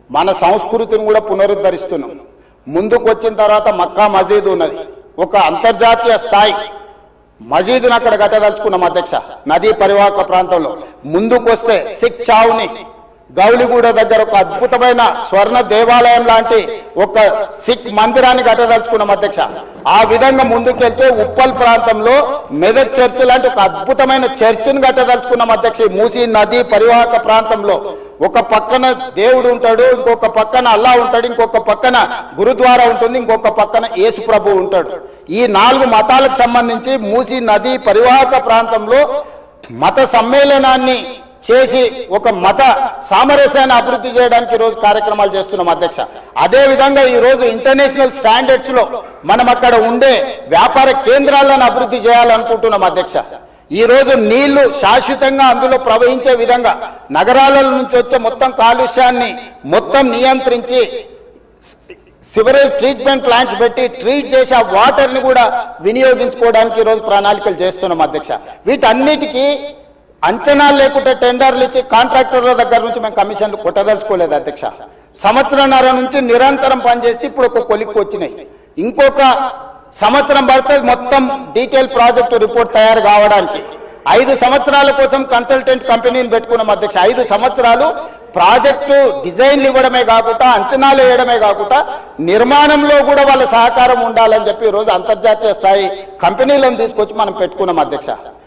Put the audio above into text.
మన సంస్కృతిని కూడా పునరుద్ధరిస్తున్నాం. ముందుకు వచ్చిన తర్వాత మక్కా మసీదు ఉన్నది, ఒక అంతర్జాతీయ స్థాయి మసీదును అక్కడ కట్టదలుచుకున్నాం అధ్యక్ష. నదీ పరివాహక ప్రాంతంలో ముందుకు వస్తే సిక్ చావుని గౌలిగూడ దగ్గర ఒక అద్భుతమైన స్వర్ణ దేవాలయం లాంటి ఒక సిక్ మందిరాన్ని కట్టదలుచుకున్నాం అధ్యక్ష. ఆ విధంగా ముందుకెళ్తే ఉప్పల్ ప్రాంతంలో మెదక్ చర్చ్ లాంటి ఒక అద్భుతమైన చర్చిని కట్టదలుచుకున్నాం అధ్యక్ష. మూసీ నదీ పరివాహక ప్రాంతంలో ఒక పక్కన దేవుడు ఉంటాడు, ఇంకొక పక్కన అల్లా ఉంటాడు, ఇంకొక పక్కన గురుద్వారా ఉంటుంది, ఇంకొక పక్కన యేసు ప్రభు ఉంటాడు. ఈ 4 మతాలకు సంబంధించి మూసీ నదీ పరివాహక ప్రాంతంలో మత సమ్మేళనాన్ని చేసి ఒక మత సామరస్యాన్ని అభివృద్ధి చేయడానికి ఈ రోజు కార్యక్రమాలు చేస్తున్నాం అధ్యక్ష. అదే విధంగా ఈ రోజు ఇంటర్నేషనల్ స్టాండర్డ్స్ లో మనం అక్కడ ఉండే వ్యాపార కేంద్రాలను అభివృద్ధి చేయాలనుకుంటున్నాం అధ్యక్ష. ఈ రోజు నీళ్లు శాశ్వతంగా అందులో ప్రవహించే విధంగా నగరాల నుంచి వచ్చే మొత్తం కాలుష్యాన్ని మొత్తం నియంత్రించి సివరేజ్ ట్రీట్మెంట్ ప్లాంట్స్ పెట్టి ట్రీట్ చేసి ఆ వాటర్ ని కూడా వినియోగించుకోవడానికి ఈ రోజు ప్రణాళికలు చేస్తున్నాం అధ్యక్ష. వీటన్నిటికీ అంచనాలు లేకుండా టెండర్లు ఇచ్చి కాంట్రాక్టర్ల దగ్గర నుంచి మేము కమిషన్లు కొట్టదలుచుకోలేదు అధ్యక్ష. సంవత్సరంన్నర నుంచి నిరంతరం పనిచేస్తే ఇప్పుడు ఒక కొలిక్కి వచ్చినాయి. ఇంకొక సంవత్సరం పడుతుంది మొత్తం డీటెయిల్ ప్రాజెక్టు రిపోర్ట్ తయారు కావడానికి. 5 సంవత్సరాల కోసం కన్సల్టెంట్ కంపెనీని పెట్టుకున్నాం అధ్యక్ష. 5 సంవత్సరాలు ప్రాజెక్టు డిజైన్లు ఇవ్వడమే కాకుండా అంచనాలు వేయడమే కాకుండా నిర్మాణంలో కూడా వాళ్ళ సహకారం ఉండాలని చెప్పి ఈరోజు అంతర్జాతీయ స్థాయి కంపెనీలను తీసుకొచ్చి మనం పెట్టుకున్నాం అధ్యక్ష.